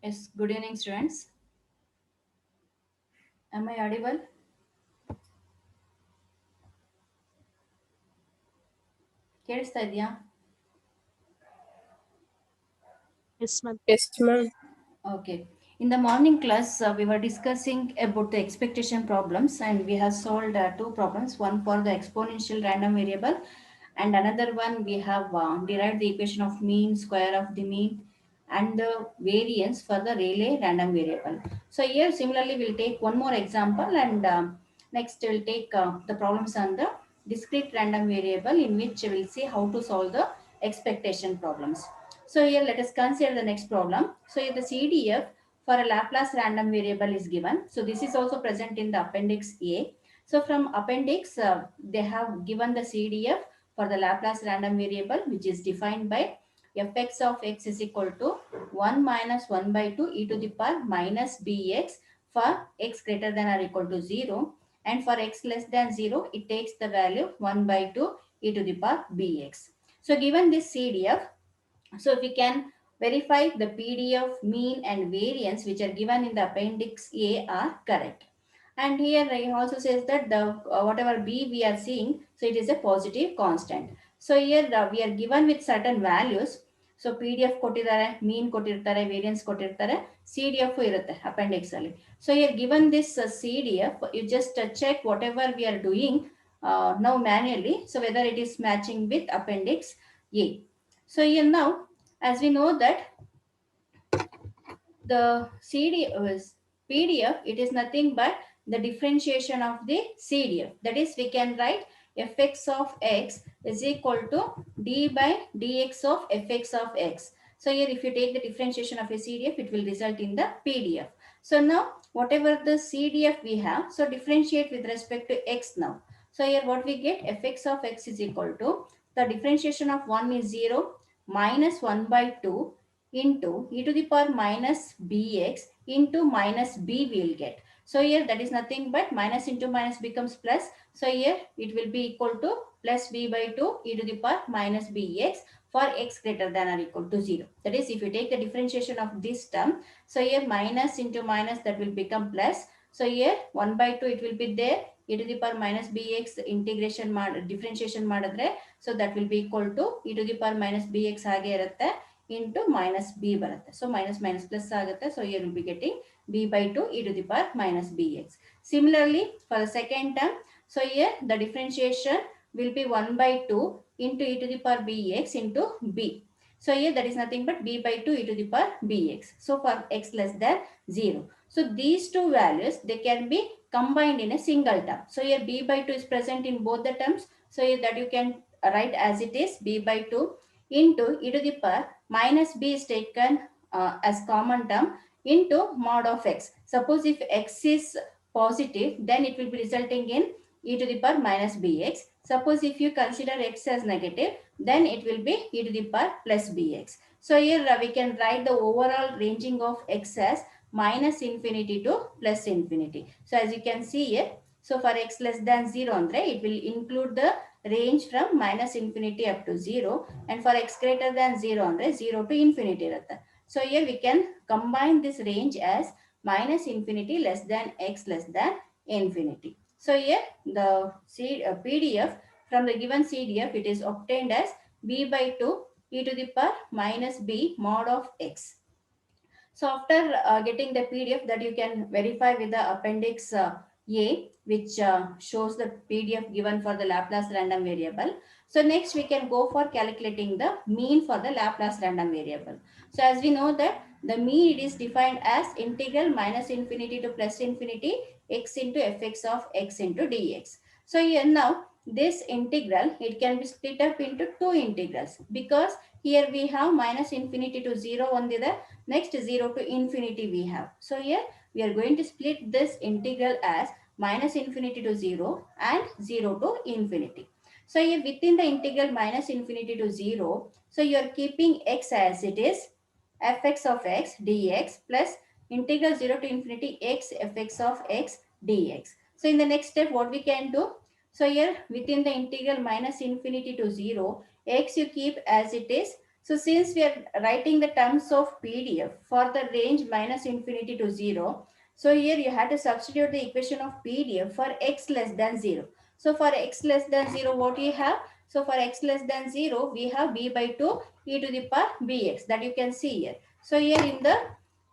Yes, good evening, students. Am I audible? ಕೇಳಿಸ್ತಾ ಇದೆಯಾ? Yes, ma'am. Yes, ma'am. Okay. In the morning class, we were discussing about the expectation problems, and we have solved two problems. One for the exponential random variable, and another one we have derived the equation of mean, square of the mean, and the variance for the Rayleigh random variable. So here, similarly, we'll take one more example, and next we'll take the problems on the discrete random variable, in which we'll see how to solve the expectation problems. So here let us consider the next problem. So here the CDF for a Laplace random variable is given. So this is also present in the appendix A. So from appendix, they have given the CDF for the Laplace random variable, which is defined by fx of x is equal to 1 minus 1 by 2 e to the power minus bx for x greater than or equal to 0. And for x less than 0, it takes the value 1 by 2 e to the power bx. So given this CDF, so we can verify the PDF mean and variance which are given in the appendix A are correct. And here it also says that the whatever B we are seeing, so it is a positive constant. So here we are given with certain values. So PDF ಕೊಟ್ಟಿದ್ದಾರೆ, mean ಕೊಟ್ಟಿರ್ತಾರೆ, variance ಕೊಟ್ಟಿರ್ತಾರೆ, CDF ಇರುತ್ತೆ appendix ಅಲ್ಲಿ. So here given this CDF, you just check whatever we are doing now manually, so whether it is matching with appendix A. So here now, as we know that the PDF, it is nothing but the differentiation of the CDF. That is, we can write fx of x is equal to d by dx of fx of x. So here, if you take the differentiation of a CDF, it will result in the PDF. So now, whatever the CDF we have, so differentiate with respect to x now. So here, what we get, fx of x is equal to the differentiation of 1 is 0 minus 1 by 2 into e to the power minus bx into minus b we will get. So here that is nothing but minus into minus becomes plus. So here it will be equal to plus b by 2 e to the power minus bx for x greater than or equal to 0. That is, if you take the differentiation of this term, so here minus into minus, that will become plus. So here 1 by 2 it will be there, e to the power minus bx integration differentiation ಮಾಡಿದ್ರೆ, so that will be equal to e to the power minus bx ಹಾಗೆ ಇರುತ್ತೆ into minus b ಬರುತ್ತೆ. So minus minus plus ಆಗುತ್ತೆ. So here we'll be getting b by 2 e to the power minus bx. Similarly, for the second term, so here the differentiation will be 1 by 2 into e to the power bx into b. So here that is nothing but b by 2 e to the power bx. So for x less than 0. So these two values, they can be combined in a single term. So here b by 2 is present in both the terms. So here that you can write as it is, b by 2 into e to the power minus b is taken as common term into mod of x. Suppose if x is positive, then it will be resulting in e to the power minus bx. Suppose if you consider x as negative, then it will be e to the power plus bx. So here we can write the overall ranging of x as minus infinity to plus infinity. So as you can see here, so for x less than 0 andre, it will include the range from minus infinity up to 0, and for x greater than 0 andre 0 to infinity irutte. So here we can combine this range as minus infinity less than x less than infinity. So here the PDF from the given CDF, it is obtained as b by 2 e to the power minus b mod of x. So after getting the PDF, that you can verify with the appendix A, which shows the PDF given for the Laplace random variable. So next we can go for calculating the mean for the Laplace random variable. So as we know that the mean, it is defined as integral minus infinity to plus infinity x into fx of x into dx. So here now this integral, it can be split up into two integrals, because here we have minus infinity to 0 ಒಂದಿದೆ, next 0 to infinity we have. So here we are going to split this integral as minus infinity to 0 and 0 to infinity. So here within the integral minus infinity to 0, so you are keeping x as it is, fx of x dx plus integral 0 to infinity x fx of x dx. So in the next step, what we can do, so here within the integral minus infinity to 0, x you keep as it is, So since we are writing the terms of PDF for the range minus infinity to 0, so here you have to substitute the equation of PDF for x less than 0. So for x less than 0, what you have? So for x less than 0, we have b by 2 e to the power bx, that you can see here. So here in the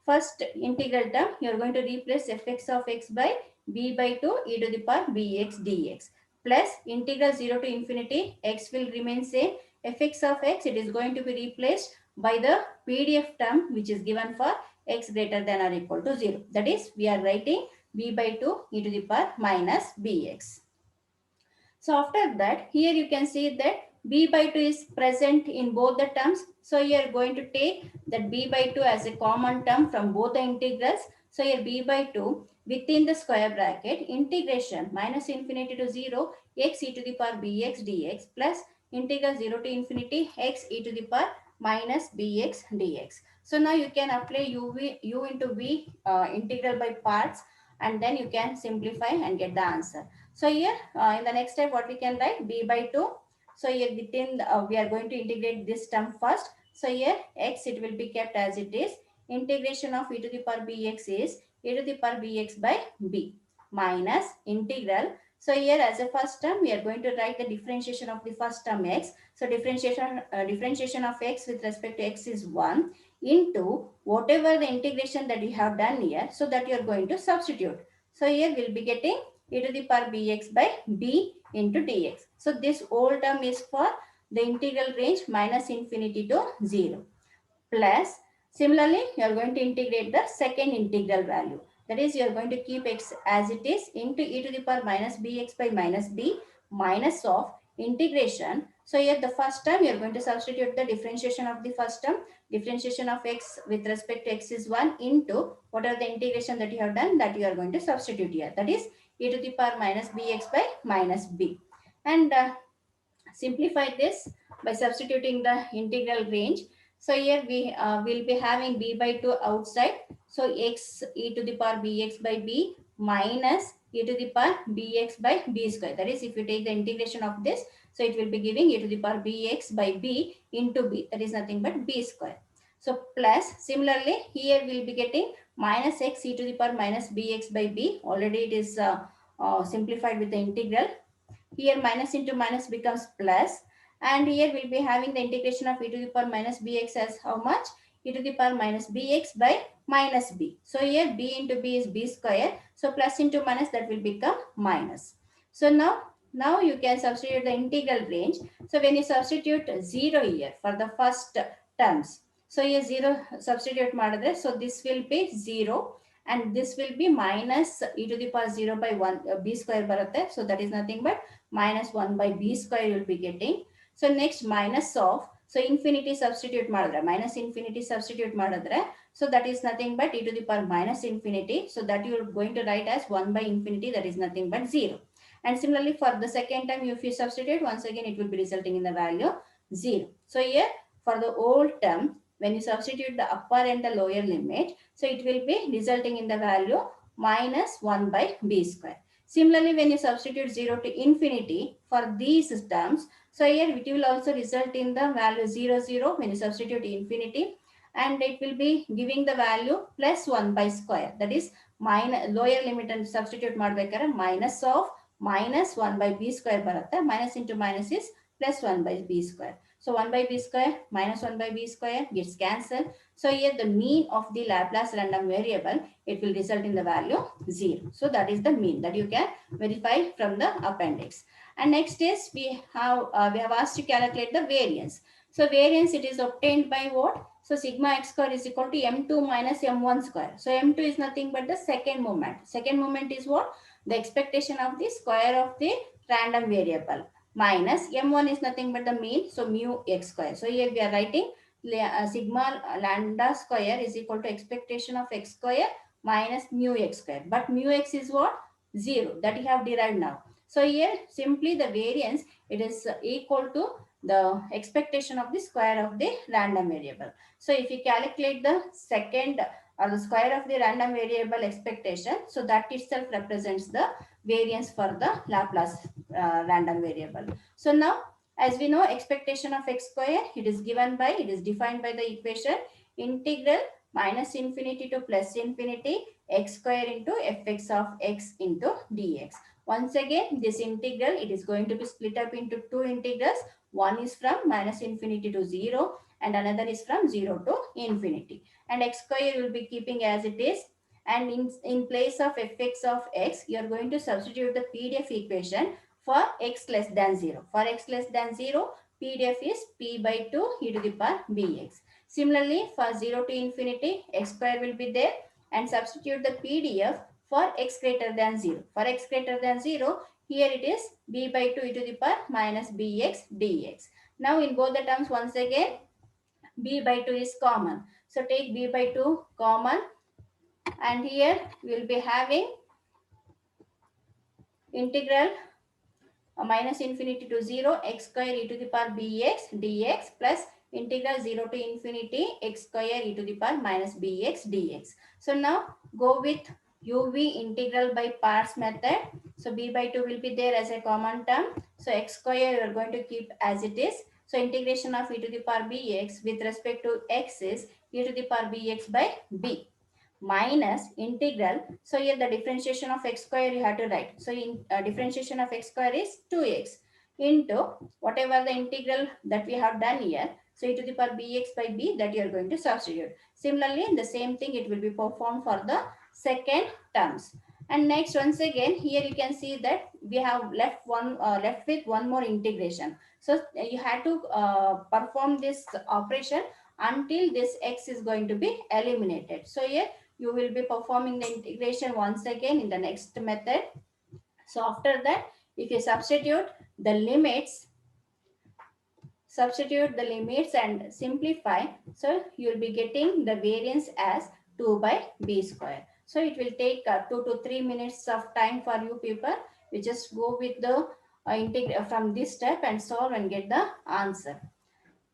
first integral term, you are going to replace fx of x by b by 2 e to the power bx dx plus integral 0 to infinity, x will remain same, fx of x, it is going to be replaced by the PDF term which is given for x greater than or equal to 0. That is, we are writing b by 2 e to the power minus bx. So after that, here you can see that b by 2 is present in both the terms. So you are going to take that b by 2 as a common term from both the integrals. So here b by 2 within the square bracket, integration minus infinity to 0 x e to the power bx dx plus integral 0 to infinity x e to the power minus bx dx. So now you can apply u into v integral by parts, and then you can simplify and get the answer. So here in the next step, what we can write, b by 2. So here within we are going to integrate this term first. So here x, it will be kept as it is. Integration of e to the power bx is e to the power bx by b minus integral. So here as a first term, we are going to write the differentiation of the first term x. So differentiation of x with respect to x is 1 into whatever the integration that you have done here. So that you are going to substitute. So here we'll be getting e to the power bx by b into dx. So this whole term is for the integral range minus infinity to 0. Plus, similarly, you are going to integrate the second integral value. That is, you are going to keep x as it is into e to the power minus bx by minus b minus of integration. So here the first term, you are going to substitute the differentiation of the first term. Differentiation of x with respect to x is 1 into whatever the integration that you have done, that you are going to substitute here. That is e to the power minus bx by minus b. And simplify this by substituting the integral range. So here we will be having b by 2 outside. So x e to the power bx by b minus e to the power bx by b square. That is, if you take the integration of this, so it will be giving e to the power bx by b into b. That is nothing but b square. So plus, similarly, here we will be getting minus x e to the power minus bx by b. Already it is simplified with the integral. Here minus into minus becomes plus, and here we'll be having the integration of e to the power minus bx as how much? E to the power minus bx by minus b. So here b into b is b square. So plus into minus, that will become minus. So now you can substitute the integral range. So when you substitute 0 here for the first terms, so here 0 substitute madadre, so this will be 0 and this will be minus e to the power 0 by 1 b square barutte. So that is nothing but minus 1 by b square you will be getting. So next minus of, so infinity substitute madadre, minus infinity substitute madadre. So that is nothing but e to the power minus infinity. So that you are going to write as 1 by infinity, that is nothing but 0. And similarly for the second time, if you substitute, once again it will be resulting in the value 0. So here for the old term, when you substitute the upper and the lower limit, so it will be resulting in the value minus 1 by b square. Similarly, when you substitute 0 to infinity for these terms, so here it will also result in the value 0, 0 when you substitute infinity, and it will be giving the value plus 1 by square. That is minus lower limit and substitute ಮಾಡಬೇಕಾದ್ರೆ minus of minus 1 by b square ಬರುತ್ತೆ. Minus into minus is plus 1 by b square. So 1 by b square minus 1 by b square gets cancelled. So here the mean of the Laplace random variable, it will result in the value 0. So that is the mean that you can verify from the appendix. And next is we have asked to calculate the variance. So variance, it is obtained by what? So sigma x square is equal to m2 minus m1 square. So m2 is nothing but the second moment. Second moment is what? The expectation of the square of the random variable minus m1 is nothing but the mean. So mu x square. So here we are writing sigma lambda square is equal to expectation of x square minus mu x square. But mu x is what? 0. That you have derived now. So here simply the variance, it is equal to the expectation of the square of the random variable. So if you calculate the second or the square of the random variable expectation, so that itself represents the variance for the Laplace random variable. So now As we know, expectation of x square, it is defined by the equation integral minus infinity to plus infinity x square into fx of x into dx. Once again, this integral, it is going to be split up into two integrals. One is from minus infinity to 0 and another is from 0 to infinity. And x square will be keeping as it is. And in place of fx of x, you are going to substitute the PDF equation for x less than 0. For x less than 0, PDF is p by 2 e to the power bx. Similarly, for 0 to infinity, x square will be there, and substitute the PDF for x greater than 0. For x greater than 0, here it is b by 2 e to the power minus bx dx. Now in both the terms, once again, b by 2 is common. So take b by 2 common, and here we will be having integral minus infinity to 0 x square e to the power bx dx plus integral 0 to infinity x square e to the power minus bx dx. So now go with uv integral by parts method. So b by 2 will be there as a common term. So x square you are going to keep as it is. So integration of e to the power bx with respect to x is e to the power bx by b minus integral. So here the differentiation of x square you have to write. So in differentiation of x square is 2x into whatever the integral that we have done here. So e to the power bx by b, that you are going to substitute. Similarly, the same thing it will be performed for the second terms. And next, once again, here you can see that we have left with one more integration. So you have to perform this operation until this x is going to be eliminated. So here you will be performing the integration once again in the next method. So after that, if you substitute the limits and simplify, so you will be getting the variance as 2 by b square. So it will take 2 to 3 minutes of time for you people. We just go with the from this step and solve and get the answer.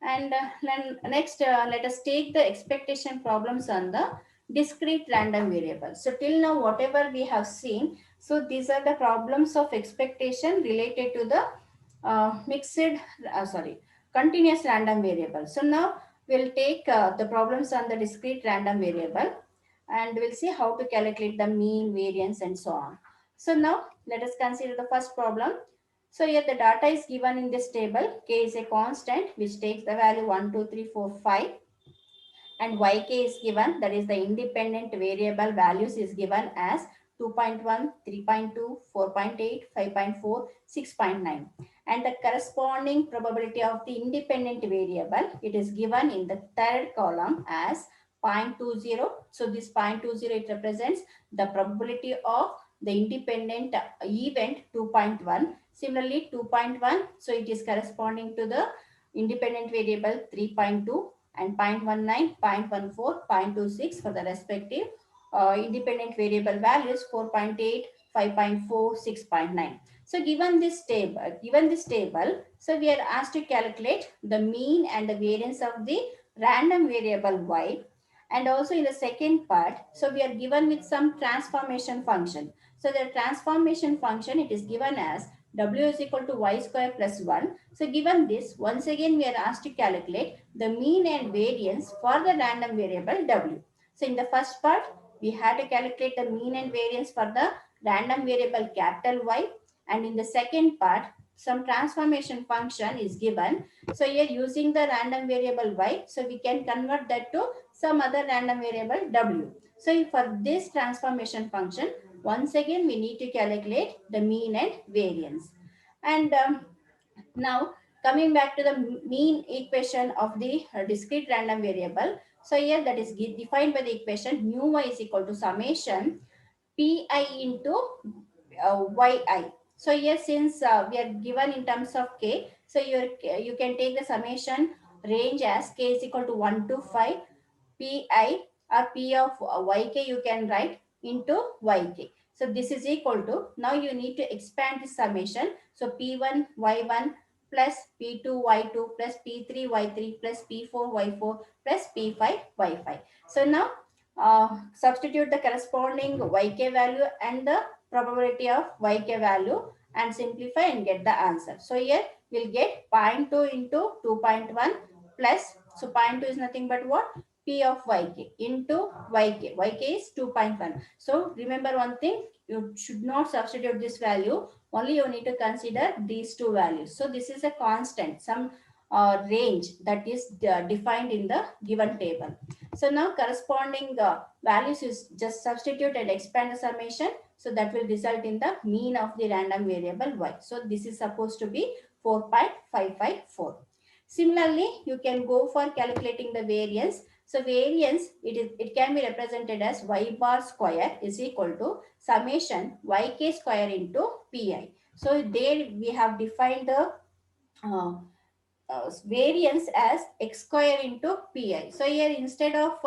And then next, let us take the expectation problems on the discrete random variable. So till now, whatever we have seen, so these are the problems of expectation related to the continuous random variable. So now we'll take the problems on the discrete random variable, and we'll see how to calculate the mean, variance, and so on. So now let us consider the first problem. So here the data is given in this table. K is a constant which takes the value 1, 2, 3, 4, 5, and yk is given, that is the independent variable values is given as 2.1, 3.2, 4.8, 5.4, 6.9, and the corresponding probability of the independent variable, it is given in the third column as 0.20. So this 0.20, it represents the probability of the independent event 2.1. Similarly 2.1, so it is corresponding to the independent variable 3.2, and 0.19, 0.14, 0.26 for the respective independent variable values 4.8, 5.4, 6.9. So given this table, so we are asked to calculate the mean and the variance of the random variable y. And also in the second part, so we are given with some transformation function. So the transformation function, it is given as w is equal to y square plus 1. So given this, once again we are asked to calculate the mean and variance for the random variable w. So in the first part, we had to calculate the mean and variance for the random variable capital Y. And in the second part, some transformation function is given. So here using the random variable Y, so we can convert that to some other random variable W. So for this transformation function, once again, we need to calculate the mean and variance. And now coming back to the mean equation of the discrete random variable. So here that is defined by the equation mu y is equal to summation pi into yi. So here since we are given in terms of k, so you can take the summation range as k is equal to 1 to 5 pi or p of yk you can write into yk. So this is equal to, now you need to expand the summation. So p1 y1 plus p2 y2 plus p3 y3 plus p4 y4 plus p5 y5. So now substitute the corresponding yk value and the probability of yk value, and simplify and get the answer. So here we'll get 0.2 into 2.1 plus, so 0.2 is nothing but what? P of yk into yk. Yk is 2.1. So remember one thing, you should not substitute this value. Only you need to consider these two values. So this is a constant, some range that is defined in the given table. So now corresponding values is just substitute and expand the summation. So that will result in the mean of the random variable y. So this is supposed to be 4.554. Similarly, you can go for calculating the variance. So variance, it can be represented as y bar square is equal to summation yk square into pi. So there we have defined the uh, variance as x square into pi. So here instead of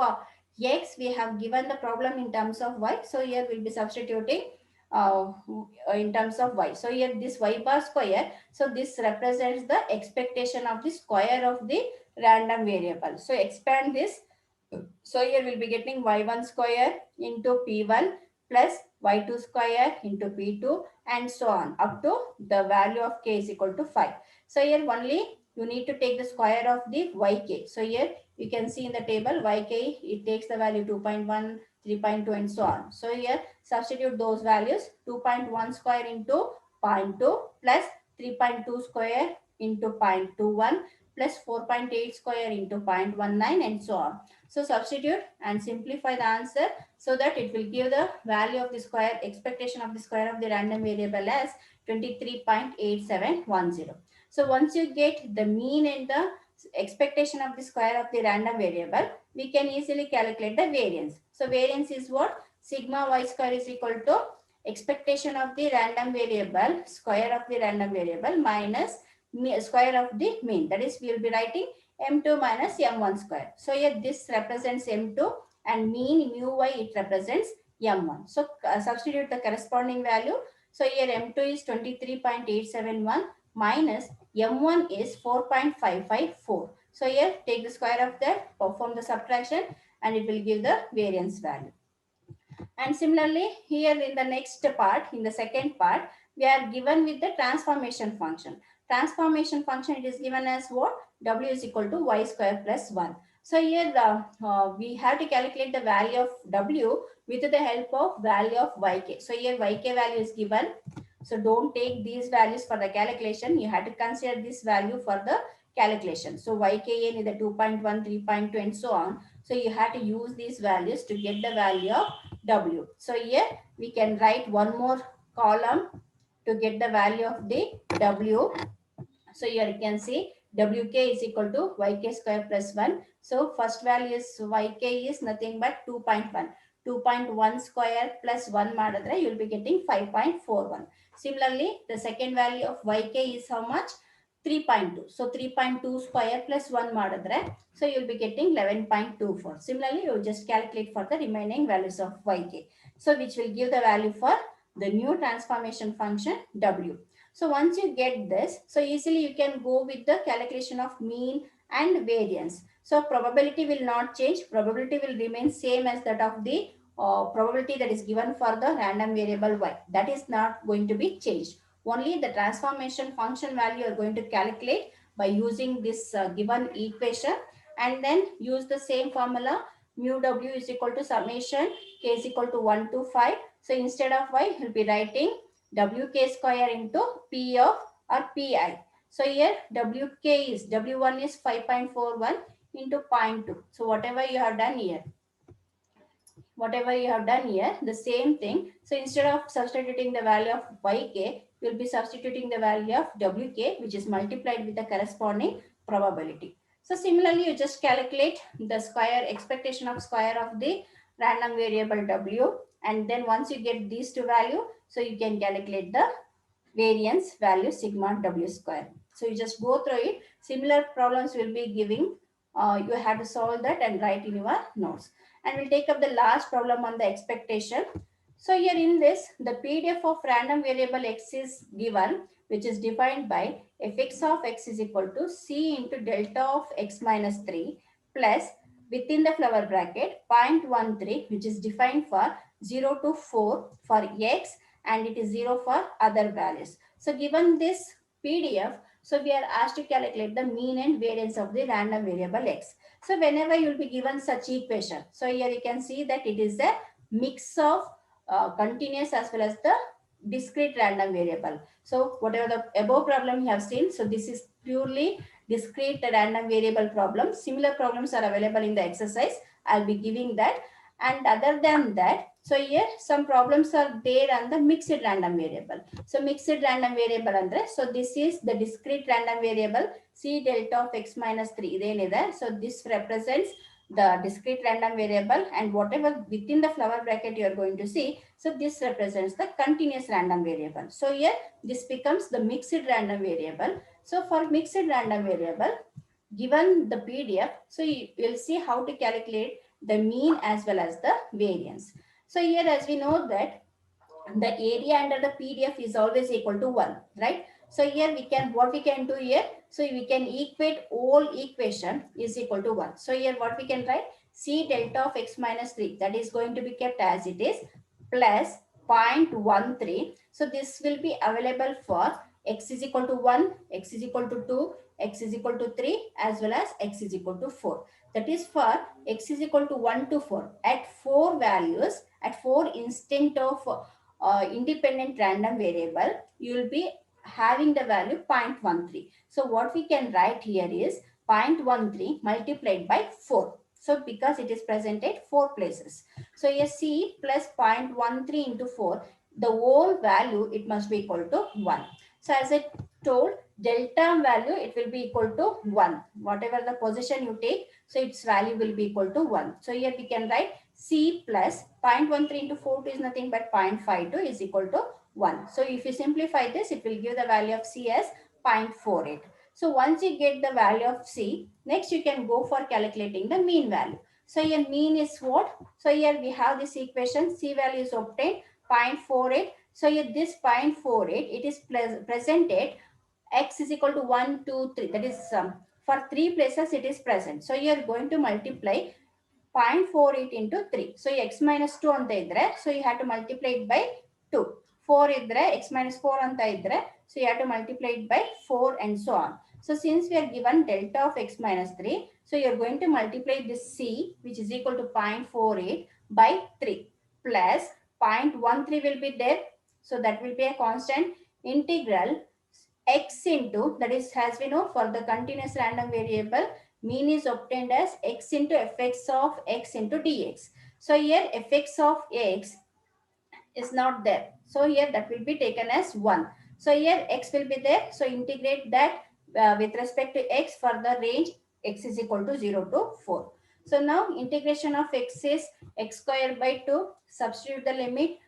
x, we have given the problem in terms of y. So here we'll be substituting uh, in terms of y. So here this y bar square, so this represents the expectation of the square of the random variable. So expand this. So here we'll be getting y1 square into p1 plus y2 square into p2 and so on up to the value of k is equal to 5. So here only you need to take the square of the yk. So here you can see in the table yk, it takes the value 2.1, 3.2 and so on. So here substitute those values, 2.1 square into zero point 0.2 plus 3.2 square into 0.21 plus 4.8 square into 0.19 and so on. So substitute and simplify the answer so that it will give the value of the square, expectation of the square of the random variable as 23.8710. So once you get the mean and the expectation of the square of the random variable, we can easily calculate the variance. So variance is what? Sigma y square is equal to expectation of the random variable, square of the random variable minus square of the mean. That is, we will be writing m2 minus m1 square. So here this represents m2 and mean mu y, it represents m1. So substitute the corresponding value. So here m2 is 23.871 minus m1 is 4.554. So here take the square of that, perform the subtraction and it will give the variance value. And similarly, here in the next part, in the second part, we are given with the transformation function. Transformation function, it is given as what? W is equal to y square plus 1. So here we have to calculate the value of W with the help of value of yk. So here yk value is given. So don't take these values for the calculation. You have to consider this value for the calculation. So ykn is the 2.1, 3.2 and so on. So you have to use these values to get the value of W. So here we can write one more column to get the value of the W. So here you can see Wk is equal to yk square plus 1. So first value is yk is nothing but 2.1. 2.1 square plus 1 madadre, you will be getting 5.41. Similarly, the second value of yk is how much? 3.2. So 3.2 square plus 1 madadre. So you will be getting 11.24. Similarly, you just calculate for the remaining values of yk. So which will give the value for the new transformation function W. So once you get this, so easily you can go with the calculation of mean and variance. So probability will not change. Probability will remain same as that of the probability that is given for the random variable y. That is not going to be changed. Only the transformation function value you are going to calculate by using this given equation and then use the same formula. Mu w is equal to summation k is equal to 1 to 5. So instead of y, you will be writing wk square into p of or pi. So here wk is, w1 is 5.41 into 0.2. So whatever you have done here, the same thing. So instead of substituting the value of yk, you will be substituting the value of wk, which is multiplied with the corresponding probability. So similarly, you just calculate the square, expectation of square of the random variable w, and then once you get these two value, so you can calculate the variance value sigma w square. So you just go through it. Similar problems will be giving. You have to solve that and write in your notes. And we'll take up the last problem on the expectation. So here in this, the PDF of random variable x is given, which is defined by fx of x is equal to c into delta of x minus 3 plus within the flower bracket 0.13, which is defined for 0 to 4 for x and it is 0 for other values. So given this PDF, so we are asked to calculate the mean and variance of the random variable x. So whenever you will be given such equation, so here you can see that it is a mix of continuous as well as the discrete random variable. So whatever the above problem you have seen, so this is purely discrete random variable problem. Similar problems are available in the exercise. I'll be giving that. And other than that, so here some problems are there on the mixed random variable. So mixed random variable andre, so this is the discrete random variable c delta of x minus 3 ideniದೆ. So this represents the discrete random variable, and whatever within the flower bracket you are going to see, so this represents the continuous random variable. So here this becomes the mixed random variable. So for mixed random variable, given the PDF, so you will see how to calculate the mean as well as the variance. So here, as we know that the area under the PDF is always equal to 1, right? So here we can, what we can do here, so we can equate all equation is equal to 1. So here what we can write, c delta of x minus 3, that is going to be kept as it is, plus 0.13. So this will be available for x is equal to 1, x is equal to 2, x is equal to 3, as well as x is equal to 4. That is for x is equal to 1 to 4. At 4 values, at 4 instant of independent random variable, you will be having the value 0.13. So what we can write here is 0.13 multiplied by 4. So because it is present at 4 places. So here c plus 0.13 into 4, the whole value, it must be equal to 1. So as I told, delta value, it will be equal to 1. Whatever the position you take, so its value will be equal to 1. So here we can write c plus 0.13 into 4 is nothing but 0.52 is equal to 1. So if you simplify this, it will give the value of c as 0.48. So once you get the value of c, next you can go for calculating the mean value. So your mean is what? So here we have this equation, c value is obtained 0.48. So here this 0.48, it is presented x is equal to 1, 2, 3. That is for 3 places it is present. So you are going to multiply 0.48 into 3. So x minus 2 anta idre, so you have to multiply it by 2. 4 idre, x minus 4 anta idre, so you have to multiply it by 4 and so on. So since we are given delta of x minus 3, so you are going to multiply this c, which is equal to 0.48 by 3 plus 0.13 will be there. So that will be a constant integral x into, that is, as we know, for the continuous random variable, mean is obtained as x into fx of x into dx. So here fx of x is not there. So here that will be taken as 1. So here x will be there. So integrate that with respect to x for the range x is equal to 0 to 4. So now integration of x is x square by 2. Substitute the limit,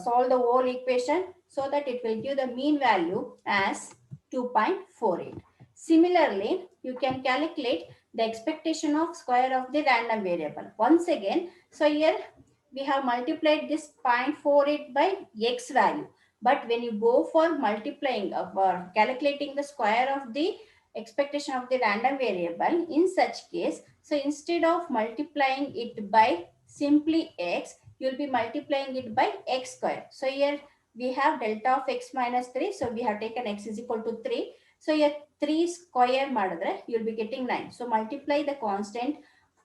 solve the whole equation, so that it will give the mean value as 2.48. Similarly, you can calculate the expectation of square of the random variable. Once again, so here we have multiplied this 0.48 by x value. But when you go for multiplying or calculating the square of the expectation of the random variable, in such case, so instead of multiplying it by simply x, you will be multiplying it by x square. So here we have delta of x minus 3. So we have taken x is equal to 3. So here 3 square madadre, you will be getting 9. So multiply the constant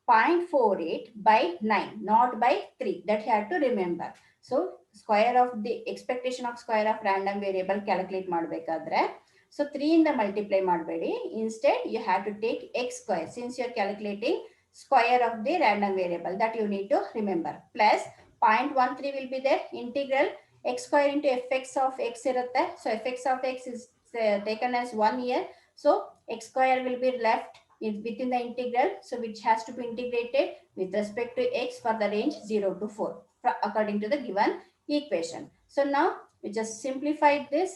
0.48 by 9, not by 3. That you have to remember. So square of the expectation of square of random variable calculate ಮಾಡಬೇಕಾದ್ರೆ, so 3 in the multiply ಮಾಡಬೇಡಿ. Instead, you have to take x square, since you are calculating square of the random variable, that you need to remember. Plus 0.13 will be there. Integral x square into fx of x irutte. So fx of x is taken as 1 here. So x square will be left within the integral, so which has to be integrated with respect to x for the range 0 to 4 according to the given equation. So now we just simplified this,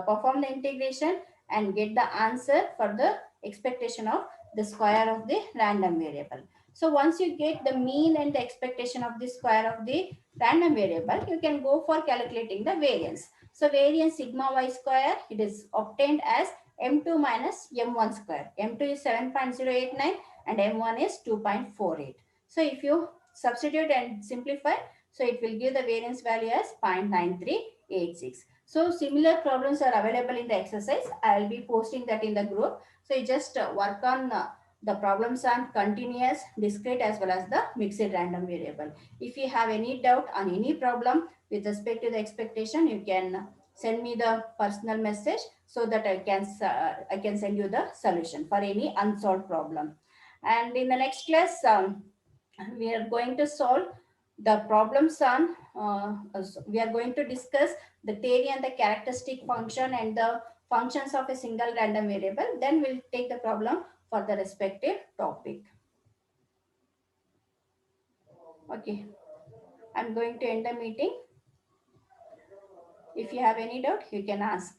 perform the integration and get the answer for the expectation of the square of the random variable. So once you get the mean and the expectation of the square of the random variable, you can go for calculating the variance. So variance sigma y square, it is obtained as m2 minus m1 square. M2 is 7.089 and m1 is 2.48. So if you substitute and simplify, so So it will give the variance value as 0.9386. So similar problems are available in the exercise. I will be posting that in the group. So you just work on the problems on continuous, discrete as well as the mixed random variable. If you have any doubt on any problem with respect to the expectation, you can send me the personal message so that I can send you the solution for any unsolved problem. And in the next class, we are going to solve the problems on. We are going to discuss the theory and the characteristic function and the functions of a single random variable. Then we'll take the problem for the respective topic. Okay, I'm going to end the meeting. If you have any doubt, you can ask.